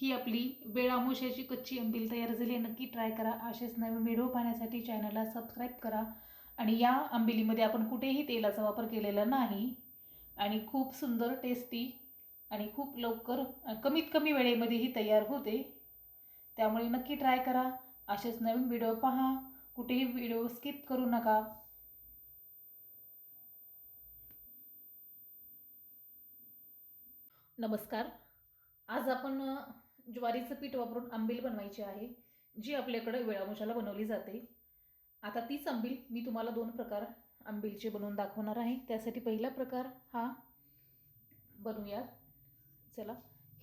ही आपली वेळामुशाची कच्ची आंबील तयार झाली आहे. नक्की ट्राय करा. असेच नवीन व्हिडिओ पाहण्यासाठी चॅनलला सबस्क्राईब करा. आणि या आंबिलीमध्ये आपण कुठेही तेलाचा वापर केलेला नाही आणि खूप सुंदर टेस्टी आणि खूप लवकर कमीत कमी वेळेमध्ये ही तयार होते. त्यामुळे नक्की ट्राय करा. असेच नवीन व्हिडिओ पहा. कुठेही व्हिडिओ स्किप करू नका. नमस्कार. आज आपण ज्वारीचं पीठ वापरून आंबील बनवायची आहे, जी आपल्याकडे वेळामुशाला बनवली जाते. आता तीच आंबील मी तुम्हाला 2 प्रकार आंबीलचे बनवून दाखवणार आहे. त्यासाठी पहिला प्रकार हा बनवूया. चला,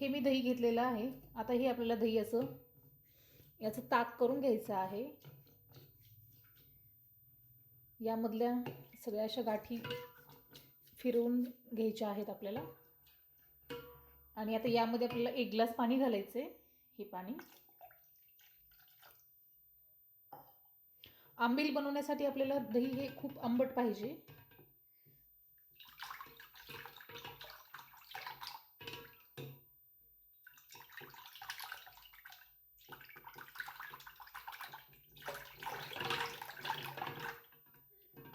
हे मी दही घेतलेलं आहे. आता हे आपल्याला दही याचं ताक करून घ्यायचं आहे. यामधल्या सगळ्या अशा गाठी फिरवून घ्यायच्या आहेत आपल्याला. आणि आता यामध्ये आपल्याला 1 ग्लास पाणी घालायचे. हे पाणी आंबील बनवण्यासाठी आपल्याला दही हे खूप आंबट पाहिजे.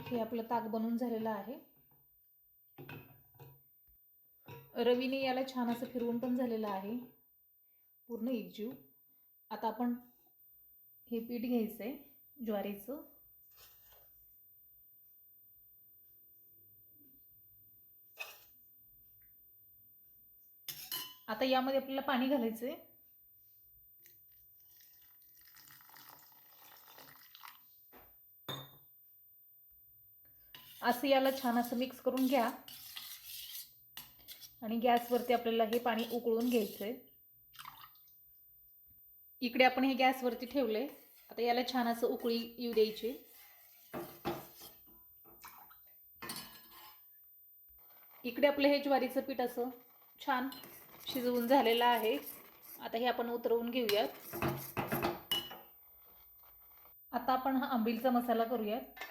हे आपलं ताक बनवून झालेलं आहे. रवीने याला छान असं फिरवून पण झालेलं आहे, पूर्ण एकजीव. आता आपण हे पीठ घ्यायचंय ज्वारीचं. आता यामध्ये आपल्याला पाणी घालायचंय. असं याला छान असं मिक्स करून घ्या आणि गॅसवरती आपल्याला हे पाणी उकळून घ्यायचंय. इकडे आपण हे गॅसवरती ठेवलंय. आता याला छान असं उकळी येऊ द्यायची. इकडे आपलं हे ज्वारीचं पीठ असं छान शिजवून झालेलं आहे. आता हे आपण उतरवून घेऊयात. आता आपण हा आंबीलचा मसाला करूयात.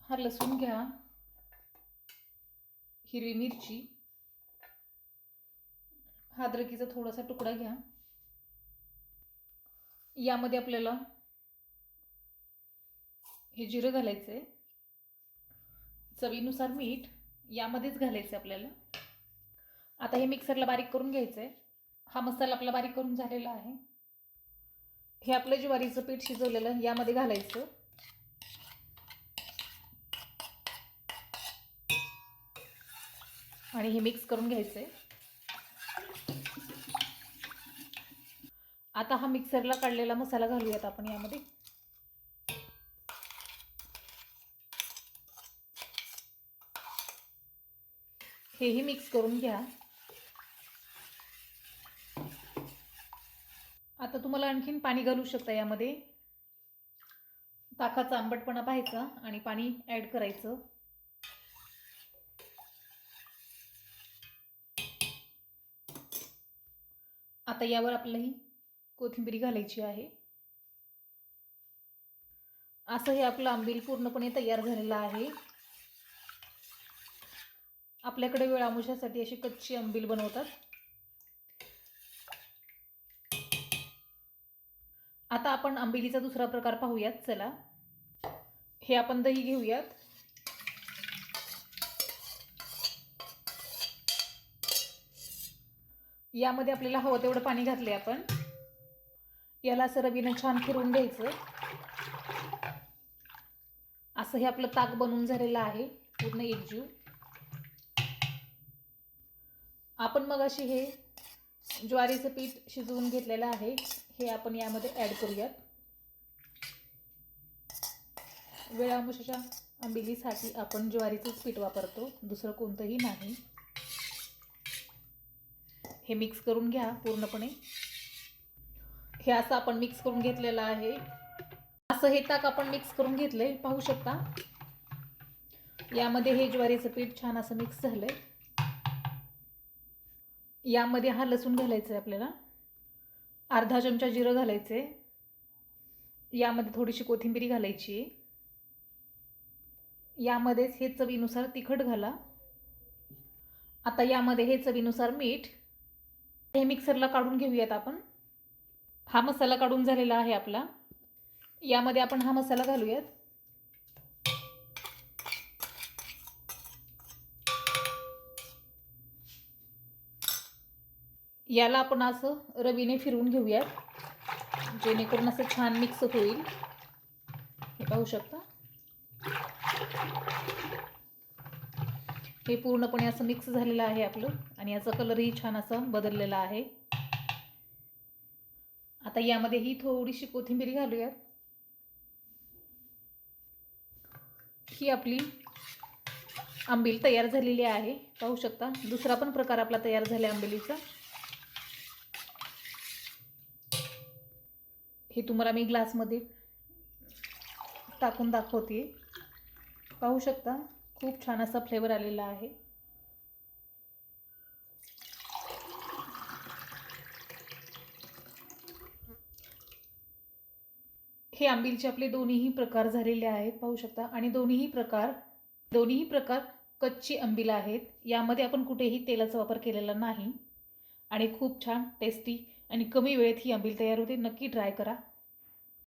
हा लसूण घ्या, हिरवी मिरची, हा अद्रकीचा थोडासा तुकडा घ्या. यामध्ये आपल्याला हे जिरं घालायचंय. चवीनुसार मीठ यामध्येच घालायचं आपल्याला. आता हे मिक्सरला बारीक करून घ्यायचंय. हा मसाला आपला बारीक करून झालेला आहे. हे आपलं ज्वारीचं पीठ शिजवलेलं यामध्ये घालायचं. आणि हे मिक्स करून घ्यायचंय. आता हा मिक्सरला काढलेला मसाला घालूयात आपण यामध्ये. हेही मिक्स करून घ्या. आता तुम्हाला आणखीन पाणी घालू शकता यामध्ये. ताकाचा आंबटपणा पाहायचा आणि पाणी ॲड करायचं. आता यावर आपल्याला कोथिंबीर घालायची आहे. असं हे आपलं आंबील पूर्णपणे तयार झालेलं आहे. आपल्याकडे वेळामुशासाठी अशी कच्ची आंबील बनवतात. आता आपण आंबिलीचा दुसरा प्रकार पाहूयात. चला, हे आपण दही घेऊयात. यामध्ये आपल्याला हवं तेवढं पाणी घातले आपण. याला असं रवीने छान फिरवून घ्यायचं. असं हे आपलं ताक बनवून झालेलं आहे, पूर्ण एकजीव. आपण मग अशी हे ज्वारीचं पीठ शिजवून घेतलेलं आहे, हे आपण यामध्ये ॲड करूयात. वेळामुशाच्या आंबिलीसाठी आपण ज्वारीचंच पीठ वापरतो, दुसरं कोणतंही नाही. हे मिक्स करून घ्या पूर्णपणे. हे असं आपण मिक्स करून घेतलेलं आहे. असं हे ताक आपण मिक्स करून घेतलंय, पाहू शकता. यामध्ये हे ज्वारीचं पीठ छान असं मिक्स झालंय. यामध्ये हा लसूण घालायचा आहे आपल्याला. अर्धा चमचा जिरं घालायचे. यामध्ये थोडीशी कोथिंबीर घालायची. यामध्येच हे चवीनुसार तिखट घाला. आता यामध्ये हे चवीनुसार मीठ हे मिक्सरला काढून घेऊयात आपण. हा मसाला काढून झालेला आहे आपला. यामध्ये आपण हा मसाला घालूयात. याला आपण असं रवीने फिरवून घेऊयात जेणेकरून असं छान मिक्स होईल. हे पाहू शकता, हे पूर्णपणे असं मिक्स झालेलं आहे आपलं आणि याचा कलरही छान असा बदललेला आहे. आता यामध्ये ही थोडीशी कोथिंबीर घालूयात. ही आपली आंबील तयार झालेली आहे. पाहू शकता, दुसरा पण प्रकार आपला तयार झाला आंबिलीचा. हे तुम्हाला मी ग्लासमध्ये टाकून दाखवते. पाहू शकता, खूप छान असा फ्लेवर आलेला आहे. हे आंबीलचे आपले दोन्हीही प्रकार झालेले आहेत. पाहू शकता, आणि दोन्हीही प्रकार कच्ची आंबील आहेत. यामध्ये आपण कुठेही तेलाचा वापर केलेला नाही आणि खूप छान टेस्टी आणि कमी वेळेत ही आंबील तयार होते. नक्की ट्राय करा.